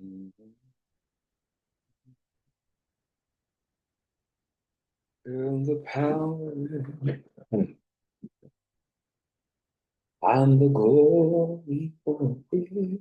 Mhm. Feel the power and the glory for it.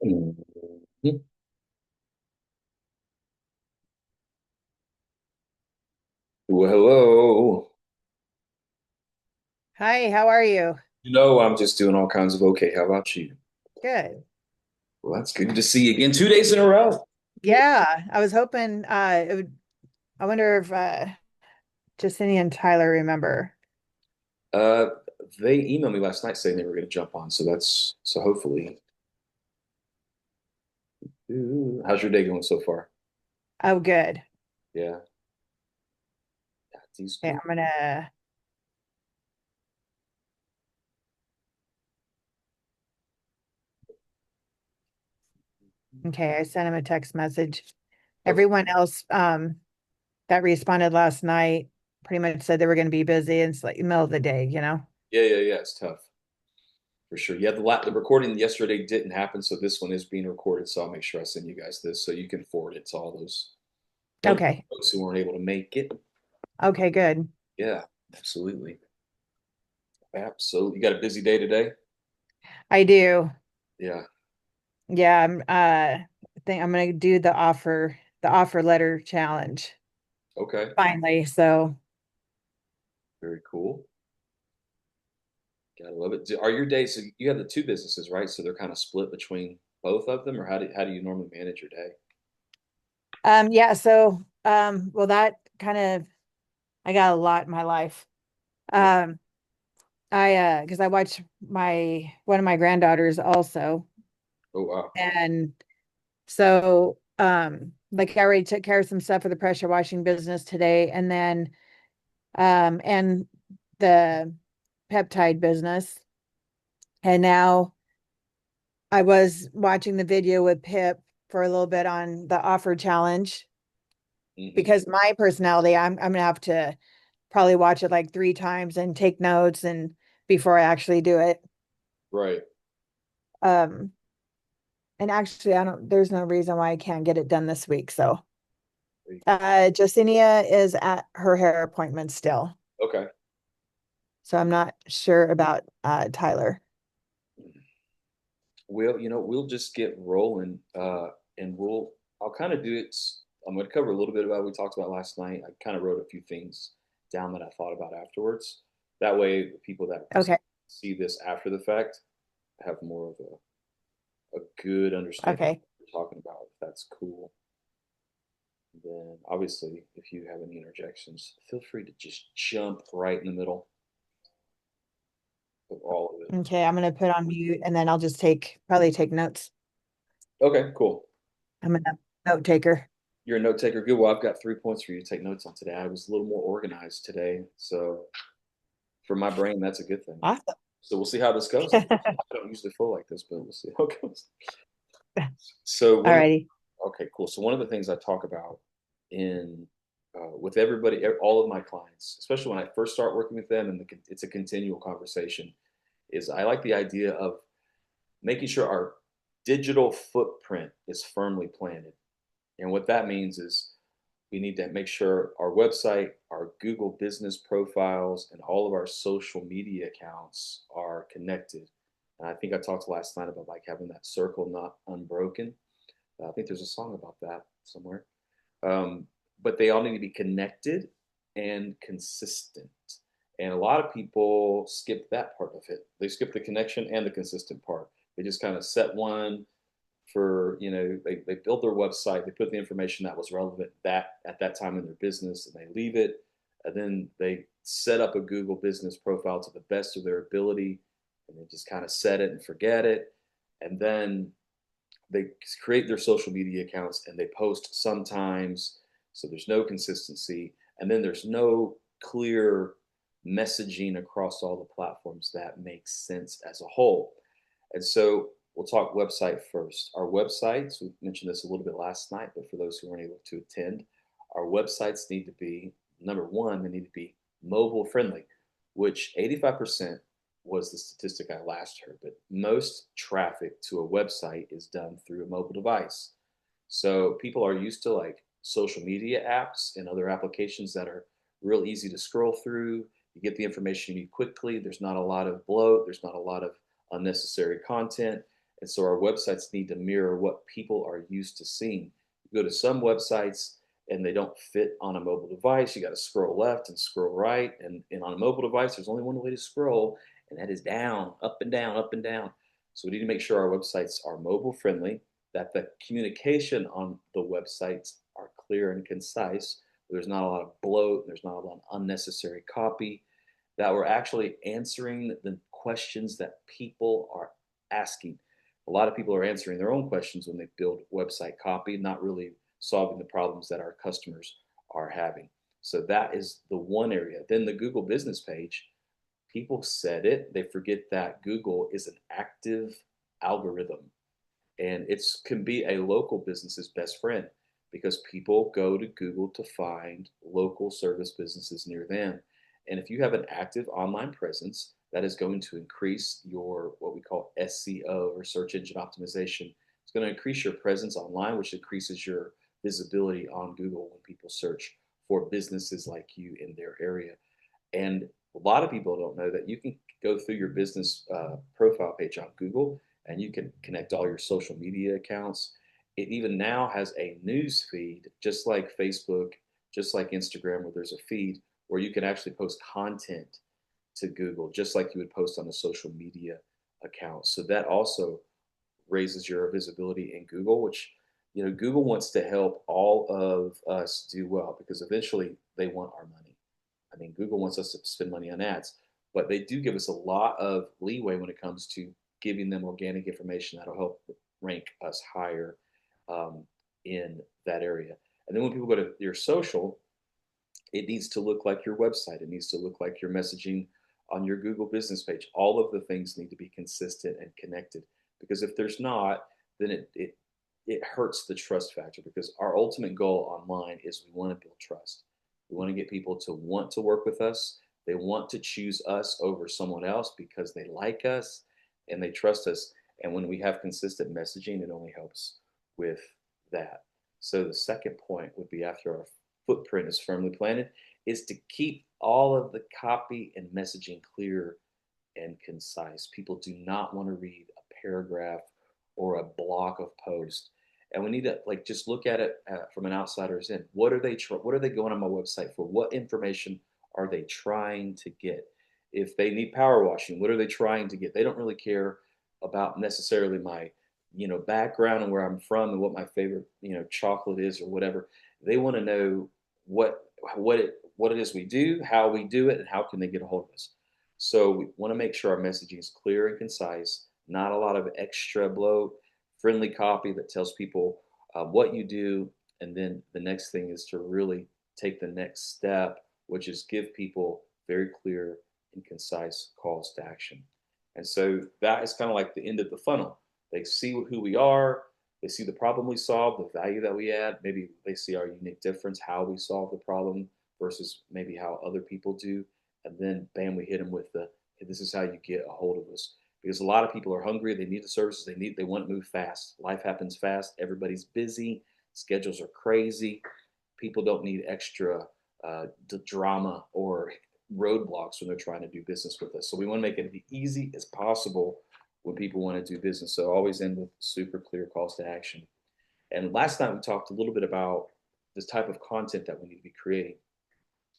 Mhm. Well, hello. Hi, how are you? I'm just doing all kinds of okay. How about you? Good. Well, that's good to see you again. 2 days in a row. Yeah, I was hoping I wonder if Justine and Tyler remember. Uh, they emailed me last night saying they were going to jump on, so hopefully. How's your day going so far? Oh, good. Yeah, these Okay, good. okay, I sent him a text message. Okay. Everyone else that responded last night pretty much said they were going to be busy and it's like the middle of the day, you know? Yeah. It's tough for sure. Yeah, the recording yesterday didn't happen, so this one is being recorded. So I'll make sure I send you guys this so you can forward it to all those wonderful Okay. folks who weren't able to make it. Okay, good. Yeah, absolutely. Absolutely. You got a busy day today? I do. Yeah. Yeah, I think I'm gonna do the offer letter challenge Okay. finally. So Very cool. Gotta love it. Are your days, so you have the two businesses, right? So they're kind of split between both of them, or how do you normally manage your day? yeah, so well that kind of I got a lot in my life. Yeah. Um I because I watch my one of my granddaughters also. Oh wow. And so like I already took care of some stuff for the pressure washing business today and then and the peptide business. And now I was watching the video with Pip for a little bit on the offer challenge Hmm. because my personality, I'm gonna have to probably watch it like 3 times and take notes and before I actually do it. Right. Um, and actually, I don't. There's no reason why I can't get it done this week. So, There you go. Justinia is at her hair appointment still, Okay. so I'm not sure about Tyler. Well, we'll just get rolling, and I'll kind of do it. I'm going to cover a little bit about what we talked about last night. I kind of wrote a few things down that I thought about afterwards. That way, the people that Okay. see this after the fact have more of a good understanding of Okay. what we're talking about. If that's cool. Then, obviously, if you have any interjections, feel free to just jump right in the middle of all of it. Okay. I'm gonna put on mute and then I'll just probably take notes. Okay, cool. I'm a note taker. You're a note taker. Good. Well, I've got 3 points for you to take notes on today. I was a little more organized today. So for my brain, that's a good thing. Awesome. So we'll see how this goes. I don't usually feel like this, but we'll see how it goes. So Alrighty. okay, cool. So one of the things I talk about in with everybody, all of my clients, especially when I first start working with them, and it's a continual conversation, is I like the idea of making sure our digital footprint is firmly planted. And what that means is we need to make sure our website, our Google business profiles, and all of our social media accounts are connected. And I think I talked last night about like having that circle not unbroken. I think there's a song about that somewhere. Um, but they all need to be connected and consistent. And a lot of people skip that part of it. They skip the connection and the consistent part. They just kind of set one for, they build their website, they put the information that was relevant that at that time in their business, and they leave it. And then they set up a Google business profile to the best of their ability, and they just kind of set it and forget it. And then they create their social media accounts and they post sometimes, so there's no consistency, and then there's no clear messaging across all the platforms that makes sense as a whole. And so we'll talk website first. Our websites, we mentioned this a little bit last night, but for those who weren't able to attend, our websites need to be, number one, they need to be mobile friendly, which 85% was the statistic I last heard, but most traffic to a website is done through a mobile device. So people are used to like social media apps and other applications that are real easy to scroll through. You get the information you need quickly. There's not a lot of bloat. There's not a lot of unnecessary content. And so our websites need to mirror what people are used to seeing. You go to some websites and they don't fit on a mobile device. You got to scroll left and scroll right. And on a mobile device, there's only one way to scroll, and that is down, up and down, up and down. So we need to make sure our websites are mobile friendly, that the communication on the websites are clear and concise. There's not a lot of bloat, there's not a lot of unnecessary copy, that we're actually answering the questions that people are asking. A lot of people are answering their own questions when they build website copy, not really solving the problems that our customers are having. So that is the one area. Then the Google business page, people said it, they forget that Google is an active algorithm, and it can be a local business's best friend because people go to Google to find local service businesses near them. And if you have an active online presence, that is going to increase your what we call SEO, or search engine optimization. It's going to increase your presence online, which increases your visibility on Google when people search for businesses like you in their area. And a lot of people don't know that you can go through your business profile page on Google and you can connect all your social media accounts. It even now has a news feed, just like Facebook, just like Instagram, where there's a feed where you can actually post content to Google, just like you would post on a social media account. So that also raises your visibility in Google, which, Google wants to help all of us do well because eventually they want our money. I mean, Google wants us to spend money on ads, but they do give us a lot of leeway when it comes to giving them organic information that'll help rank us higher um, in that area. And then when people go to your social, it needs to look like your website. It needs to look like your messaging on your Google business page. All of the things need to be consistent and connected, because if there's not, then it hurts the trust factor, because our ultimate goal online is we want to build trust. We want to get people to want to work with us. They want to choose us over someone else because they like us and they trust us. And when we have consistent messaging, it only helps with that. So the second point would be, after our footprint is firmly planted, is to keep all of the copy and messaging clear and concise. People do not want to read a paragraph or a block of post, and we need to like just look at it from an outsider's in. What are they going on my website for? What information are they trying to get? If they need power washing, what are they trying to get? They don't really care about necessarily my background and where I'm from and what my favorite chocolate is or whatever. They want to know what it is we do, how we do it, and how can they get a hold of us. So we want to make sure our messaging is clear and concise, not a lot of extra bloat, friendly copy that tells people what you do. And then the next thing is to really take the next step, which is give people very clear and concise calls to action. And so that is kind of like the end of the funnel. They see who we are, they see the problem we solve, the value that we add. Maybe they see our unique difference, how we solve the problem versus maybe how other people do. And then, bam, we hit them with the, hey, this is how you get a hold of us. Because a lot of people are hungry. They need the services. They want to move fast. Life happens fast. Everybody's busy. Schedules are crazy. People don't need extra drama or roadblocks when they're trying to do business with us. So we want to make it as easy as possible when people want to do business. So always end with super clear calls to action. And last night we talked a little bit about this type of content that we need to be creating.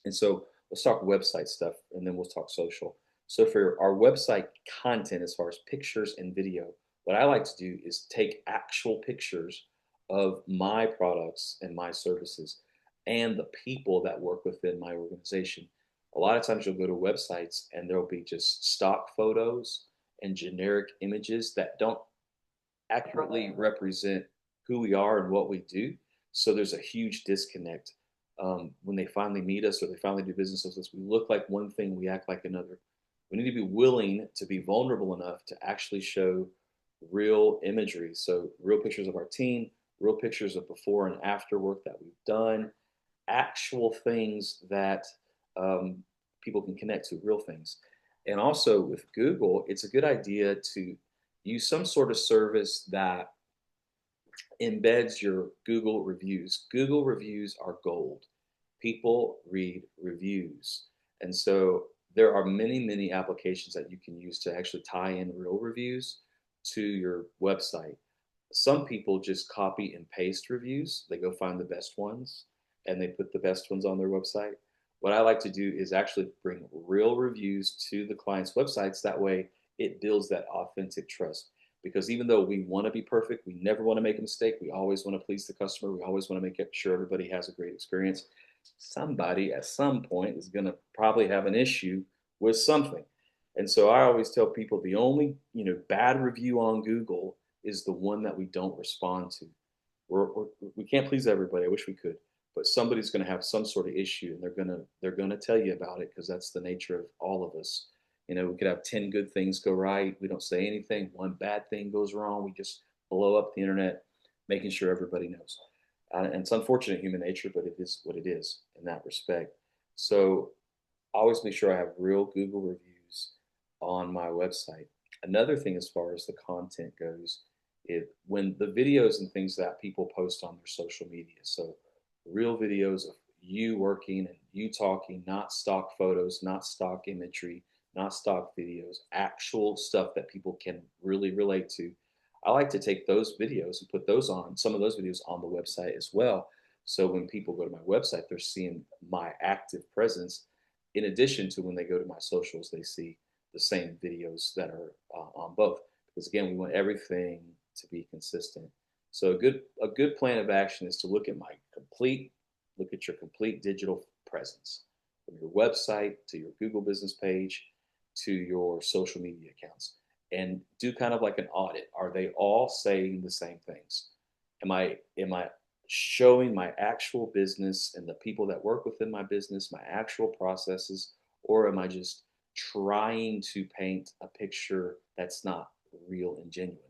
And so let's talk website stuff, and then we'll talk social. So for our website content, as far as pictures and video, what I like to do is take actual pictures of my products and my services and the people that work within my organization. A lot of times you'll go to websites and there'll be just stock photos and generic images that don't accurately represent who we are and what we do. So there's a huge disconnect. When they finally meet us or they finally do business with us, we look like one thing, we act like another. We need to be willing to be vulnerable enough to actually show real imagery. So, real pictures of our team, real pictures of before and after work that we've done, actual things that um, people can connect to, real things. And also with Google, it's a good idea to use some sort of service that embeds your Google reviews. Google reviews are gold. People read reviews. And so there are many, many applications that you can use to actually tie in real reviews to your website. Some people just copy and paste reviews. They go find the best ones and they put the best ones on their website. What I like to do is actually bring real reviews to the client's websites. That way it builds that authentic trust. Because even though we want to be perfect, we never want to make a mistake. We always want to please the customer. We always want to make sure everybody has a great experience. Somebody at some point is going to probably have an issue with something. And so I always tell people the only, bad review on Google is the one that we don't respond to. We can't please everybody. I wish we could, but somebody's going to have some sort of issue, and they're going to tell you about it because that's the nature of all of us. We could have 10 good things go right. We don't say anything. One bad thing goes wrong. We just blow up the internet, making sure everybody knows. And it's unfortunate human nature, but it is what it is in that respect. So I always make sure I have real Google reviews on my website. Another thing, as far as the content goes, when the videos and things that people post on their social media, so real videos of you working and you talking, not stock photos, not stock imagery, not stock videos, actual stuff that people can really relate to. I like to take those videos and put some of those videos on the website as well. So when people go to my website, they're seeing my active presence. In addition to when they go to my socials, they see the same videos that are on both. Because again, we want everything to be consistent. So a good plan of action is to look at your complete digital presence, from your website to your Google business page to your social media accounts, and do kind of like an audit. Are they all saying the same things? Am I showing my actual business and the people that work within my business, my actual processes, or am I just trying to paint a picture that's not real and genuine?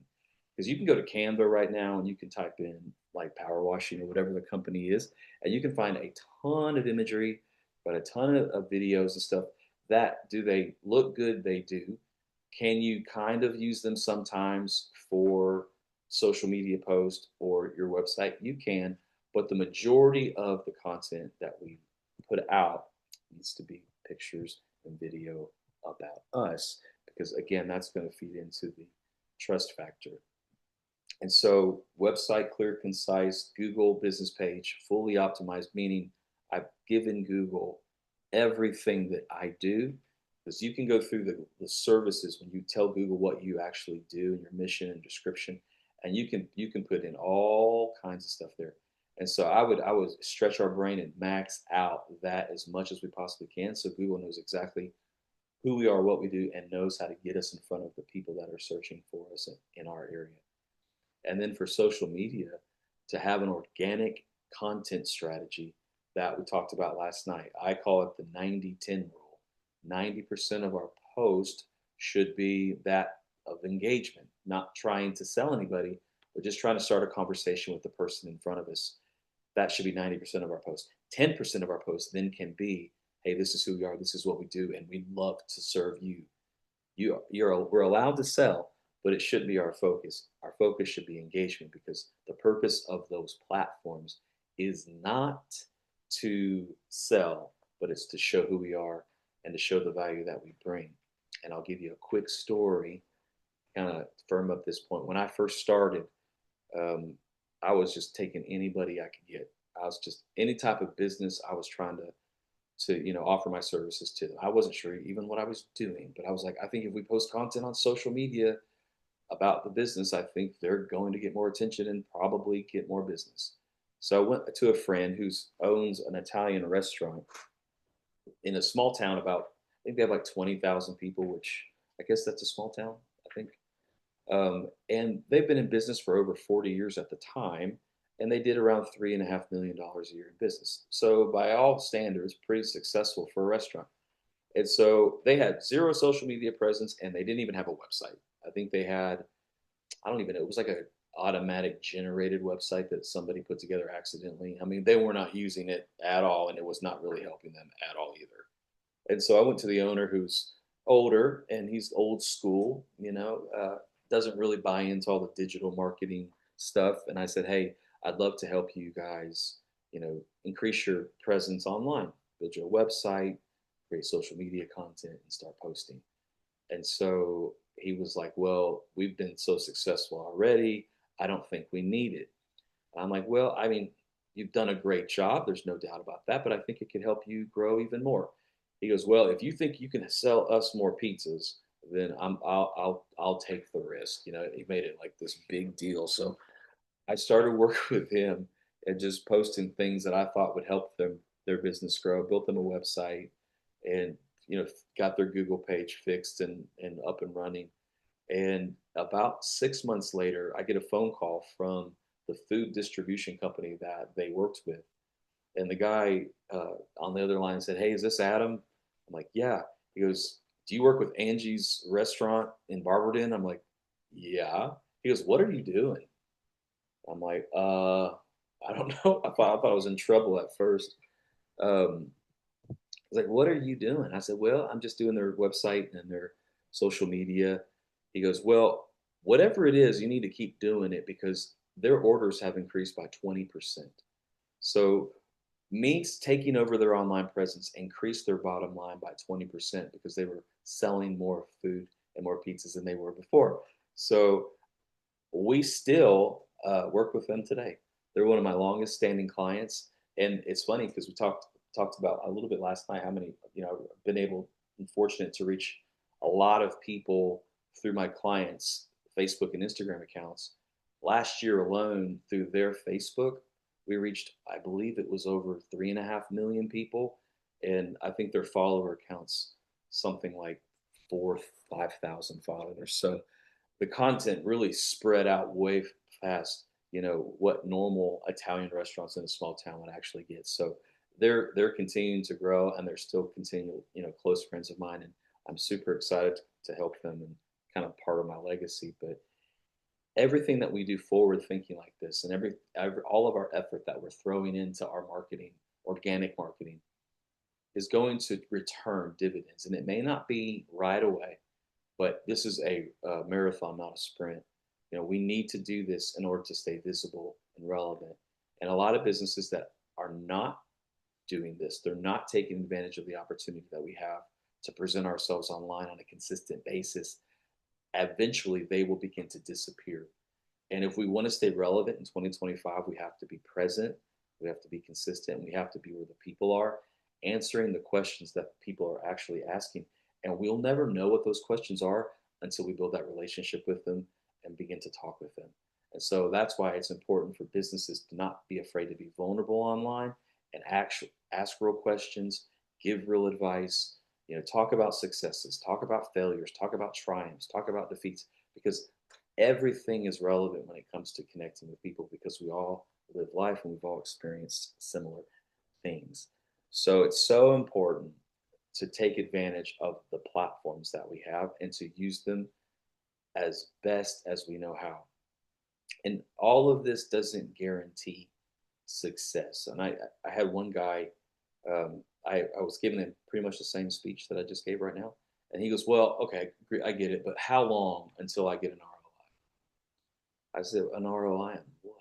Because you can go to Canva right now and you can type in like power washing or whatever the company is, and you can find a ton of imagery, but a ton of videos and stuff that, do they look good? They do. Can you kind of use them sometimes for social media posts or your website? You can, but the majority of the content that we put out needs to be pictures and video about us, because again, that's going to feed into the trust factor. And so, website clear, concise, Google business page, fully optimized, meaning I've given Google everything that I do. Because you can go through the services when you tell Google what you actually do and your mission and description, and you can put in all kinds of stuff there. And so I would stretch our brain and max out that as much as we possibly can, so Google knows exactly who we are, what we do, and knows how to get us in front of the people that are searching for us in our area. And then for social media, to have an organic content strategy that we talked about last night. I call it the 90-10 rule. 90% of our post should be that of engagement, not trying to sell anybody, but just trying to start a conversation with the person in front of us. That should be 90% of our post. 10% of our post then can be, hey, this is who we are, this is what we do, and we'd love to serve you. We're allowed to sell, but it shouldn't be our focus. Our focus should be engagement, because the purpose of those platforms is not to sell, but it's to show who we are and to show the value that we bring. And I'll give you a quick story, kind of firm up this point. When I first started, um, I was just taking anybody I could get. I was just any type of business. I was trying to to offer my services to them. I wasn't sure even what I was doing, but I was like, I think if we post content on social media about the business, I think they're going to get more attention and probably get more business. So I went to a friend who owns an Italian restaurant in a small town. About, I think they have like 20,000 people, which I guess that's a small town, I think. And they've been in business for over 40 years at the time, and they did around $3.5 million a year in business. So by all standards, pretty successful for a restaurant. And so they had zero social media presence, and they didn't even have a website. I think they had, I don't even know, it was like a automatic generated website that somebody put together accidentally. I mean, they were not using it at all, and it was not really helping them at all either. And so I went to the owner, who's older and he's old school, doesn't really buy into all the digital marketing stuff. And I said, hey, I'd love to help you guys, increase your presence online, build your website, create social media content, and start posting. And so he was like, well, we've been so successful already. I don't think we need it. I'm like, well, I mean, you've done a great job. There's no doubt about that, but I think it could help you grow even more. He goes, well, if you think you can sell us more pizzas, then I'll take the risk. He made it like this big deal. So I started working with him and just posting things that I thought would help their business grow. Built them a website, and got their Google page fixed and up and running. And about 6 months later, I get a phone call from the food distribution company that they worked with. And the guy on the other line said, hey, is this Adam? I'm like, yeah. He goes, do you work with Angie's restaurant in Barberton? I'm like, yeah. He goes, what are you doing? I'm like, I don't know. I thought I was in trouble at first. Um, I was like, what are you doing? I said, well, I'm just doing their website and their social media. He goes, well, whatever it is, you need to keep doing it because their orders have increased by 20%. So Meats taking over their online presence increased their bottom line by 20% because they were selling more food and more pizzas than they were before. So we still work with them today. They're one of my longest standing clients. And it's funny because we talked about a little bit last night how many, I've been able and fortunate to reach a lot of people through my clients' Facebook and Instagram accounts. Last year alone, through their Facebook, we reached, I believe it was over 3.5 million people. And I think their follower counts something like 5,000 followers. So the content really spread out way fast, what normal Italian restaurants in a small town would actually get. So they're continuing to grow, and they're still continual, close friends of mine. And I'm super excited to help them and kind of part of my legacy. But everything that we do forward thinking like this, and all of our effort that we're throwing into our marketing, organic marketing, is going to return dividends. And it may not be right away, but this is a marathon, not a sprint. We need to do this in order to stay visible and relevant. And a lot of businesses that are not doing this, they're not taking advantage of the opportunity that we have to present ourselves online on a consistent basis. Eventually, they will begin to disappear. And if we want to stay relevant in 2025, we have to be present, we have to be consistent, we have to be where the people are, answering the questions that people are actually asking. And we'll never know what those questions are until we build that relationship with them and begin to talk with them. And so that's why it's important for businesses to not be afraid to be vulnerable online and ask real questions, give real advice, talk about successes, talk about failures, talk about triumphs, talk about defeats, because everything is relevant when it comes to connecting with people because we all live life and we've all experienced similar things. So it's so important to take advantage of the platforms that we have and to use them as best as we know how. And all of this doesn't guarantee success. And I had one guy, I was giving him pretty much the same speech that I just gave right now. And he goes, well, okay, I get it, but how long until I get an ROI? I said, an ROI on what?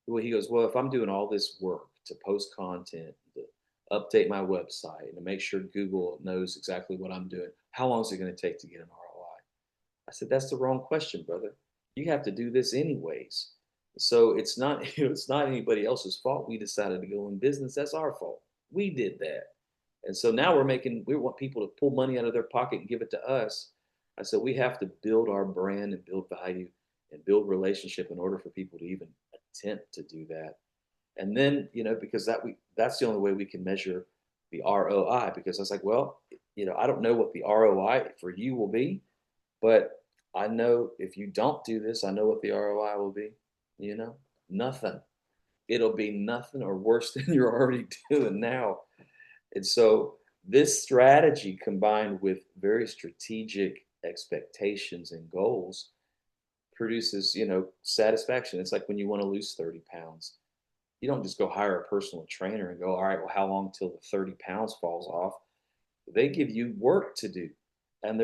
Well, he goes, well, if I'm doing all this work to post content, to update my website, and to make sure Google knows exactly what I'm doing, how long is it going to take to get an ROI? I said, that's the wrong question, brother. You have to do this anyways. So it's not, it's not anybody else's fault. We decided to go in business. That's our fault. We did that. And so now we want people to pull money out of their pocket and give it to us. I said, we have to build our brand and build value and build relationship in order for people to even attempt to do that. And then, because that's the only way we can measure the ROI, because I was like, well, I don't know what the ROI for you will be, but I know if you don't do this, I know what the ROI will be, you know, nothing. It'll be nothing or worse than you're already doing now. And so this strategy combined with very strategic expectations and goals produces, satisfaction. It's like when you want to lose 30 pounds. You don't just go hire a personal trainer and go, all right, well, how long till the 30 pounds falls off? They give you work to do. And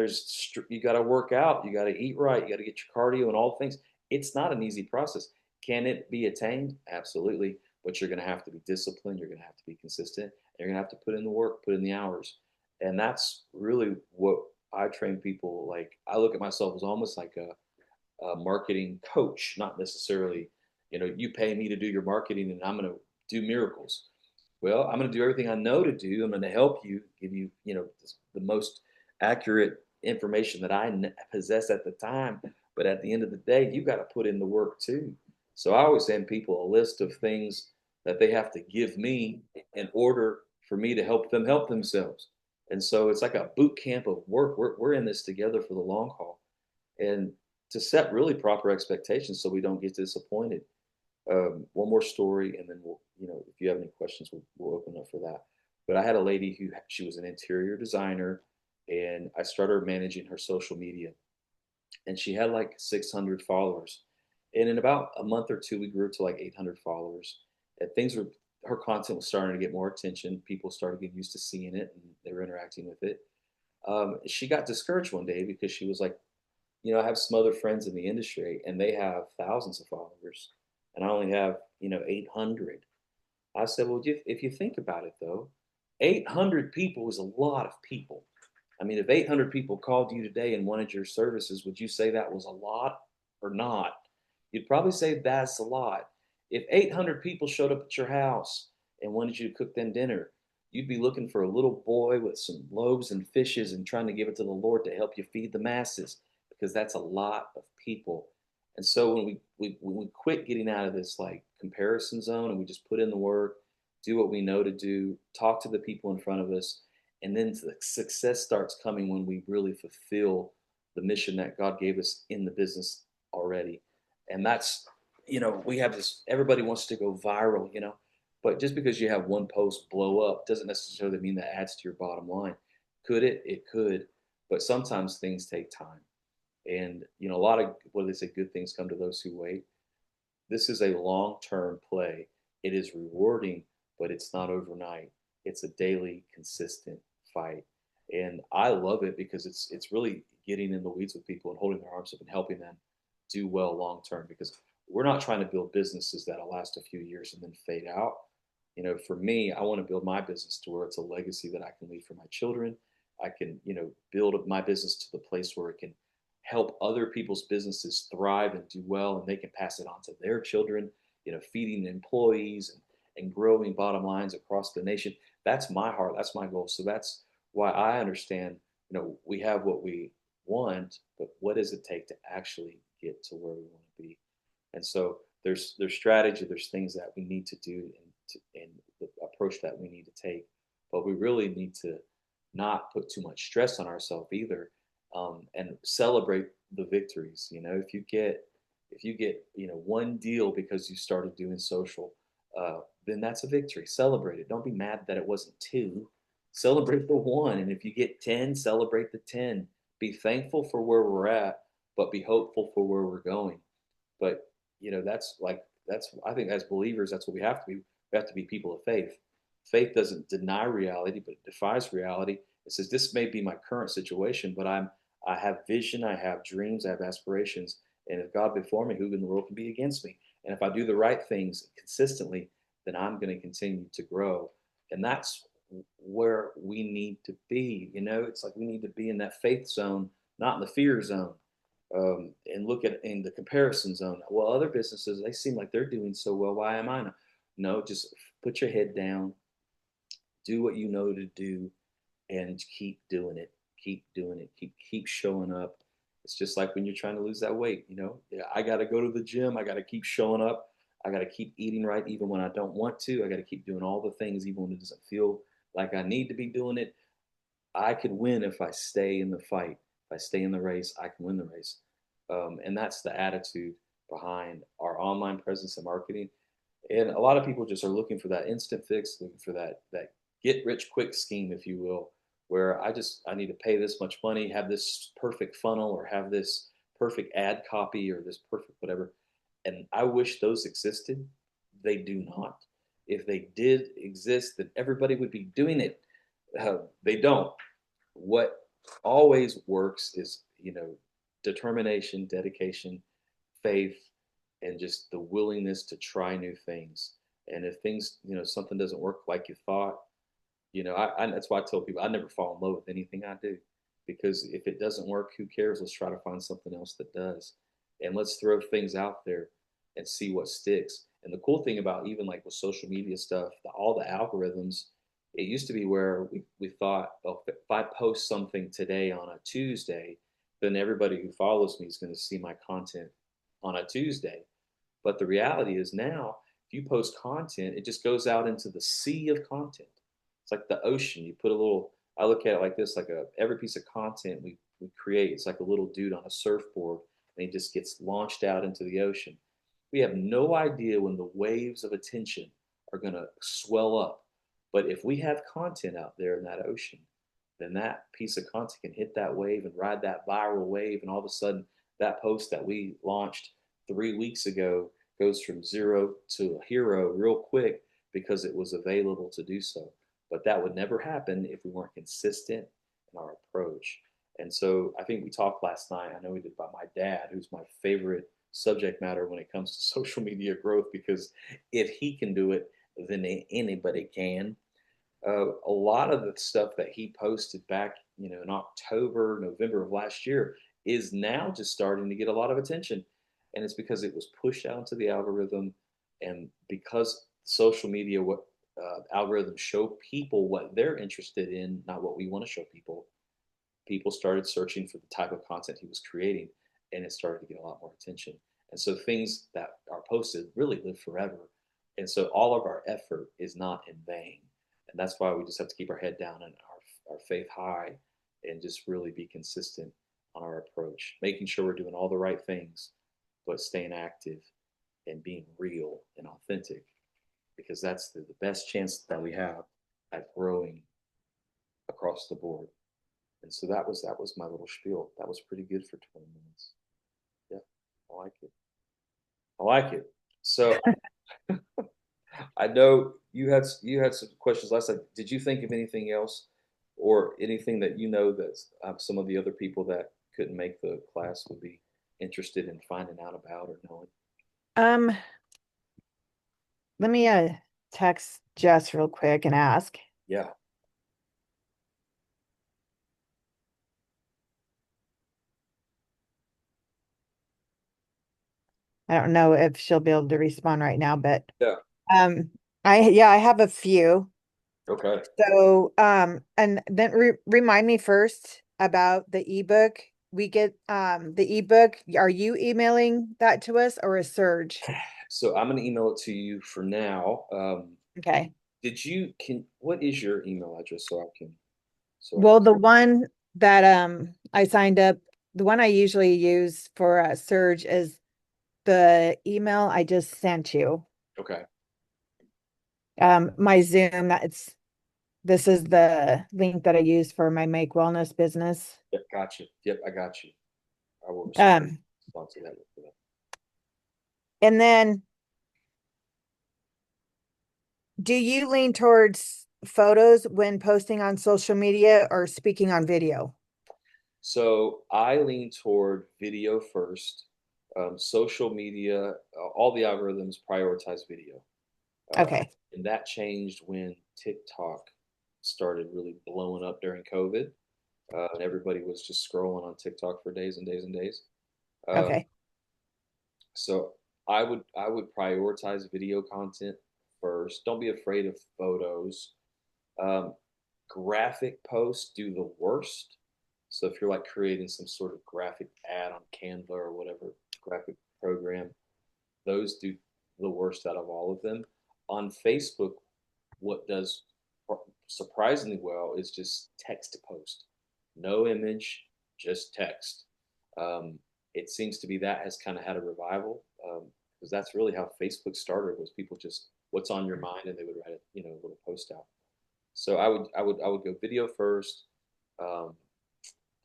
you got to work out, you got to eat right, you got to get your cardio and all things. It's not an easy process. Can it be attained? Absolutely. But you're going to have to be disciplined. You're going to have to be consistent. You're going to have to put in the work, put in the hours. And that's really what I train people. Like, I look at myself as almost like a marketing coach, not necessarily, you pay me to do your marketing and I'm going to do miracles. Well, I'm going to do everything I know to do. I'm going to help you, give you, the most accurate information that I possess at the time. But at the end of the day, you got to put in the work too. So I always send people a list of things that they have to give me in order for me to help them help themselves. And so it's like a boot camp of work. We're in this together for the long haul. And to set really proper expectations so we don't get disappointed. One more story, and then if you have any questions, we'll open up for that. But I had a lady she was an interior designer, and I started managing her social media, and she had like 600 followers. And in about a month or two, we grew to like 800 followers. And her content was starting to get more attention. People started getting used to seeing it, and they were interacting with it. She got discouraged one day because she was like, I have some other friends in the industry and they have thousands of followers and I only have, 800. I said, well, if you think about it though, 800 people is a lot of people. I mean, if 800 people called you today and wanted your services, would you say that was a lot or not? You'd probably say that's a lot. If 800 people showed up at your house and wanted you to cook them dinner, you'd be looking for a little boy with some loaves and fishes and trying to give it to the Lord to help you feed the masses because that's a lot of people. And so when we quit getting out of this like comparison zone and we just put in the work, do what we know to do, talk to the people in front of us, and then the success starts coming when we really fulfill the mission that God gave us in the business already. And that's, we have this, everybody wants to go viral, but just because you have one post blow up doesn't necessarily mean that adds to your bottom line. Could it? It could. But sometimes things take time. And, a lot of, what do they say, good things come to those who wait. This is a long term play. It is rewarding, but it's not overnight. It's a daily, consistent fight. And I love it because it's really getting in the weeds with people and holding their arms up and helping them do well long term because we're not trying to build businesses that'll last a few years and then fade out. For me, I want to build my business to where it's a legacy that I can leave for my children. I can, build my business to the place where it can help other people's businesses thrive and do well, and they can pass it on to their children, feeding employees and growing bottom lines across the nation. That's my heart. That's my goal. So that's why I understand, we have what we want, but what does it take to actually get to where we want to be? And so there's strategy, there's things that we need to do and the approach that we need to take, but we really need to not put too much stress on ourselves either, and celebrate the victories. If you get one deal because you started doing social, then that's a victory. Celebrate it. Don't be mad that it wasn't two. Celebrate the one, and if you get 10, celebrate the 10. Be thankful for where we're at, but be hopeful for where we're going. But that's I think as believers, that's what we have to be. We have to be people of faith. Faith doesn't deny reality, but it defies reality. It says this may be my current situation, but I have vision, I have dreams, I have aspirations. And if God be for me, who in the world can be against me? And if I do the right things consistently, then I'm going to continue to grow. And that's where we need to be. It's like we need to be in that faith zone, not in the fear zone. And look at in the comparison zone. Well, other businesses, they seem like they're doing so well. Why am I not? No, just put your head down, do what you know to do and keep doing it. Keep doing it. Keep showing up. It's just like when you're trying to lose that weight, you know. Yeah, I got to go to the gym. I got to keep showing up. I got to keep eating right even when I don't want to. I got to keep doing all the things even when it doesn't feel like I need to be doing it. I could win if I stay in the fight. If I stay in the race, I can win the race. And that's the attitude behind our online presence and marketing. And a lot of people just are looking for that instant fix, looking for that get rich quick scheme, if you will, where I need to pay this much money, have this perfect funnel, or have this perfect ad copy, or this perfect whatever. And I wish those existed. They do not. If they did exist, then everybody would be doing it. They don't. What always works is, determination, dedication, faith, and just the willingness to try new things. And if things, something doesn't work like you thought, that's why I tell people I never fall in love with anything I do, because if it doesn't work, who cares? Let's try to find something else that does, and let's throw things out there and see what sticks. And the cool thing about even like with social media stuff, all the algorithms, it used to be where we thought, oh, if I post something today on a Tuesday, then everybody who follows me is going to see my content on a Tuesday. But the reality is now, if you post content, it just goes out into the sea of content. It's like the ocean. You put a little, I look at it like this, like every piece of content we create, it's like a little dude on a surfboard, and he just gets launched out into the ocean. We have no idea when the waves of attention are going to swell up. But if we have content out there in that ocean, then that piece of content can hit that wave and ride that viral wave. And all of a sudden, that post that we launched 3 weeks ago goes from zero to a hero real quick because it was available to do so. But that would never happen if we weren't consistent in our approach. And so I think we talked last night. I know we did about my dad, who's my favorite subject matter when it comes to social media growth, because if he can do it, then anybody can. A lot of the stuff that he posted back, in October, November of last year is now just starting to get a lot of attention. And it's because it was pushed out into the algorithm. And because social media, what algorithms show people what they're interested in, not what we want to show people, people started searching for the type of content he was creating, and it started to get a lot more attention. And so things that are posted really live forever. And so all of our effort is not in vain. And that's why we just have to keep our head down and our faith high, and just really be consistent on our approach, making sure we're doing all the right things, but staying active and being real and authentic, because that's the best chance that we have at growing across the board. And so that was my little spiel. That was pretty good for 20 minutes. Yeah, I like it. I like it. So I know you had some questions last time. Did you think of anything else, or anything that that some of the other people that couldn't make the class would be interested in finding out about or knowing? Um, let me text Jess real quick and ask. Yeah. I don't know if she'll be able to respond right now, but Yeah. um I have a few. Okay. So and then remind me first about the ebook. We get the ebook. Are you emailing that to us or a Surge? So I'm gonna email it to you for now. Okay. What is your email address so I can. Well, the one that I signed up, the one I usually use for Surge is the email I just sent you. Okay. My Zoom, this is the link that I use for my Make Wellness business. Yep, got you. Yep, I got you. I will Um, respond to that with that. and then do you lean towards photos when posting on social media or speaking on video? So I lean toward video first. Social media, all the algorithms prioritize video. Uh, Okay. and that changed when TikTok started really blowing up during COVID. And everybody was just scrolling on TikTok for days and days and days. Uh, Okay. so I would prioritize video content first. Don't be afraid of photos. Um, Graphic posts do the worst. So if you're like creating some sort of graphic ad on Canva or whatever graphic program, those do the worst out of all of them. On Facebook, what does surprisingly well is just text to post, no image, just text. Um, it seems to be that has kind of had a revival because that's really how Facebook started was people just what's on your mind and they would write a little post out. So I would go video first. Um,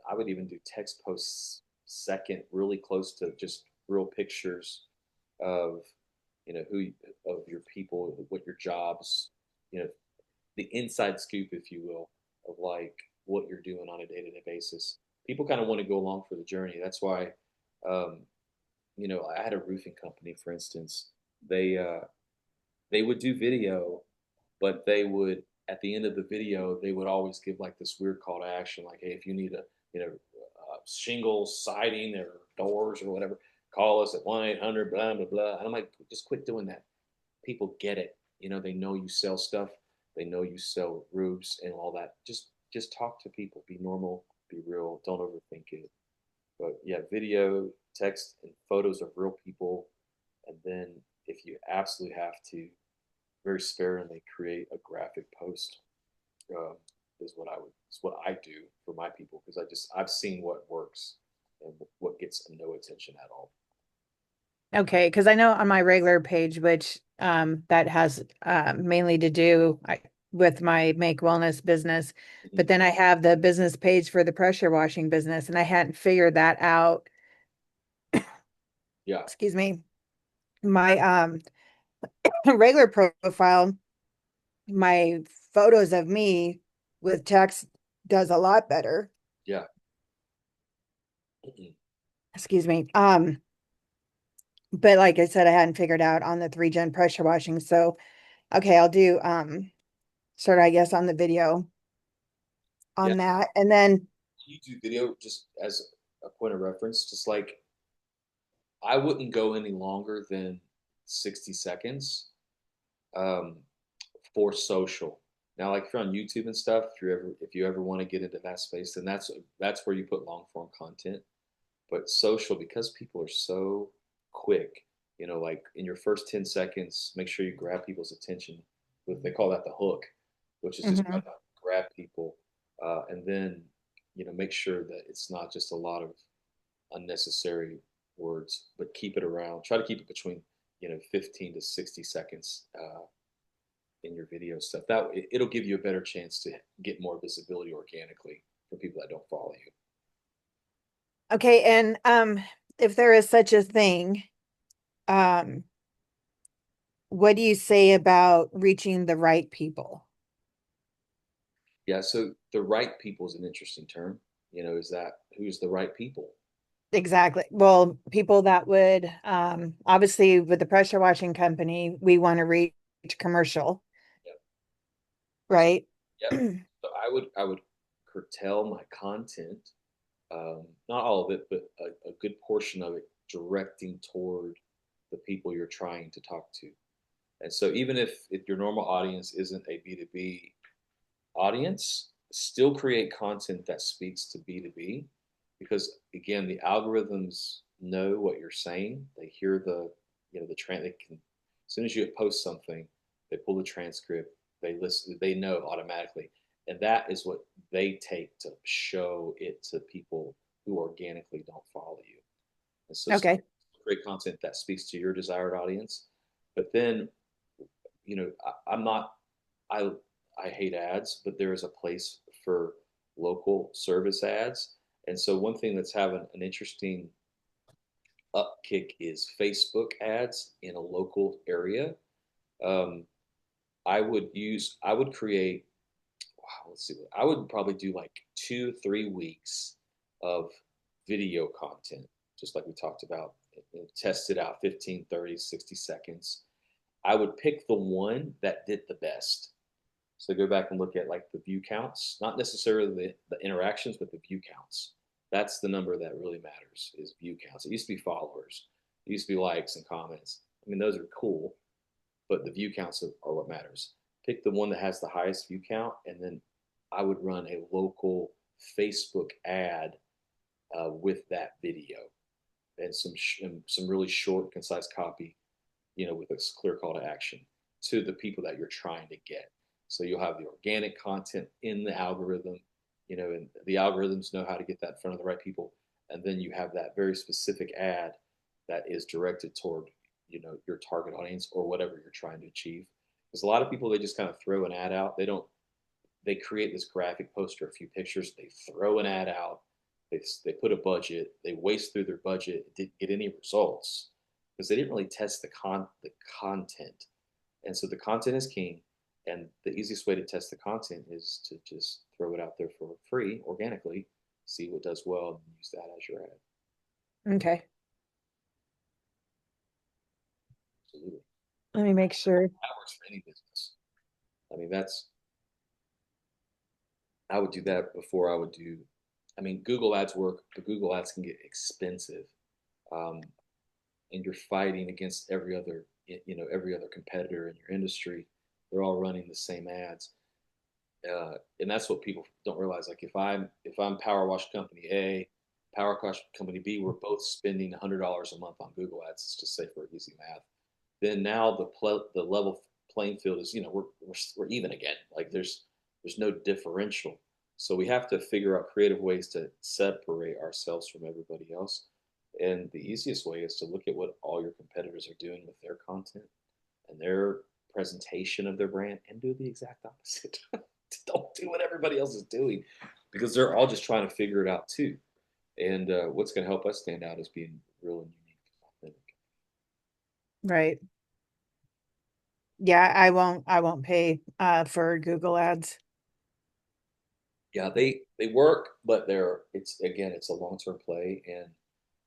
I would even do text posts second, really close to just real pictures of who of your people, what your jobs, you know, the inside scoop, if you will, of like what you're doing on a day-to-day basis. People kind of want to go along for the journey. That's why, um, I had a roofing company, for instance. They uh, they would do video, but they would at the end of the video they would always give like this weird call to action, like, hey, if you need a shingles, siding, or doors or whatever, call us at 1-800 blah blah blah. And I'm like, just quit doing that. People get it. They know you sell stuff. They know you sell roofs and all that. Just talk to people. Be normal. Be real. Don't overthink it. But yeah, video, text, and photos of real people, and then if you absolutely have to, very sparingly create a graphic post. Um, is what I do for my people because I've seen what works and what gets no attention at all. Okay, because I know on my regular page, which that has mainly to do with my Make Wellness business, Mhm. but then I have the business page for the pressure washing business, and I hadn't figured that out. Yeah, Excuse me. My regular profile, my photos of me with text does a lot better. yeah. Mhm. Excuse me. But like I said, I hadn't figured out on the 3-gen pressure washing. So okay, I'll do start, I guess, on the video Yeah. on that. And then YouTube video, just as a point of reference, just like I wouldn't go any longer than 60 seconds um, for social. Now, like if you're on YouTube and stuff, if you ever want to get into that space, then that's where you put long form content. But social, because people are so quick, like in your first 10 seconds, make sure you grab people's attention. They call that the hook, which is just mhm. grab people, and then make sure that it's not just a lot of unnecessary words, but keep it around. Try to keep it between 15 to 60 seconds in your video stuff. It'll give you a better chance to get more visibility organically for people that don't follow you. Okay, and if there is such a thing, um, what do you say about reaching the right people? Yeah, so the right people is an interesting term. Is that who's the right people? Exactly. Well, people that would obviously with the pressure washing company, we want to reach commercial, Yep, right? yep. So I would curtail my content, not all of it, but a good portion of it directing toward the people you're trying to talk to. And so even if your normal audience isn't a B2B audience, still create content that speaks to B2B because again, the algorithms know what you're saying. They hear they can as soon as you post something, they pull the transcript, they listen, they know automatically. And that is what they take to show it to people who organically don't follow you. And so Okay. create content that speaks to your desired audience. But then, I'm not I I hate ads, but there is a place for local service ads. And so one thing that's having an interesting upkick is Facebook ads in a local area. Um, I would create, wow, let's see, I would probably do like 2, 3 weeks of video content, just like we talked about, test it out 15, 30, 60 seconds. I would pick the one that did the best. So go back and look at like the view counts, not necessarily the interactions, but the view counts. That's the number that really matters is view counts. It used to be followers. It used to be likes and comments. I mean, those are cool, but the view counts are what matters. pick the one that has the highest view count, and then I would run a local Facebook ad with that video and some really short, concise copy, with a clear call to action to the people that you're trying to get. So you'll have the organic content in the algorithm, and the algorithms know how to get that in front of the right people. And then you have that very specific ad that is directed toward, your target audience or whatever you're trying to achieve. Because a lot of people, they just kind of throw an ad out. They create this graphic poster, a few pictures, they throw an ad out, they put a budget, they waste through their budget, didn't get any results because they didn't really test the content. And so the content is king. And the easiest way to test the content is to just throw it out there for free organically, see what does well, and use that as your ad. Okay. Absolutely. Let me make sure. That works for any business. I mean, I would do that before I would do, I mean, Google ads work, but Google ads can get expensive. Um, and you're fighting against every other competitor in your industry. They're all running the same ads. And that's what people don't realize. Like if I'm Power Wash Company A, Power Wash Company B, we're both spending $100 a month on Google ads. Let's just say for easy math. Then now the level playing field is, we're even again. Like there's no differential. So we have to figure out creative ways to separate ourselves from everybody else. And the easiest way is to look at what all your competitors are doing with their content and their presentation of their brand and do the exact opposite. Don't do what everybody else is doing because they're all just trying to figure it out too. And what's going to help us stand out is being real and unique, authentic. Right. Yeah, I won't pay for Google ads. Yeah, they work, but it's a long term play, and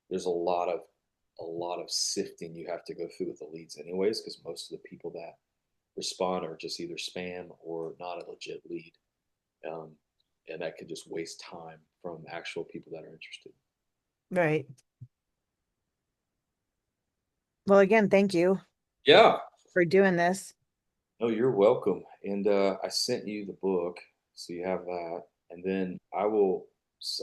there's a lot of sifting you have to go through with the leads anyways, because most of the people that respond are just either spam or not a legit lead, um, and that could just waste time from actual people that are interested. Right. Well, again, thank you Yeah, for doing this. no, you're welcome. And I sent you the book, so you have that. And then I'm going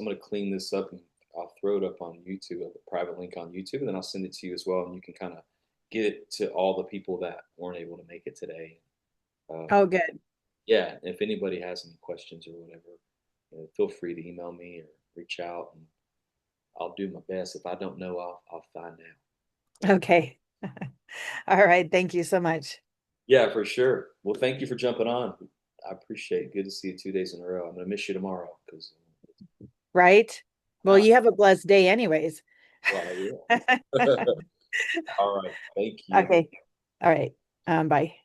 to clean this up and I'll throw it up on YouTube, a private link on YouTube, and then I'll send it to you as well. And you can kind of get it to all the people that weren't able to make it today. Oh, good. Yeah, if anybody has any questions or whatever, feel free to email me or reach out, and I'll do my best. If I don't know, I'll find out. Okay. All right. Thank you so much. Yeah, for sure. Well, thank you for jumping on. I appreciate it. Good to see you 2 days in a row. I'm gonna miss you tomorrow because Right. Well, uh, you have a blessed day anyways. well, I will. All right. Thank you. Okay. All right. Bye.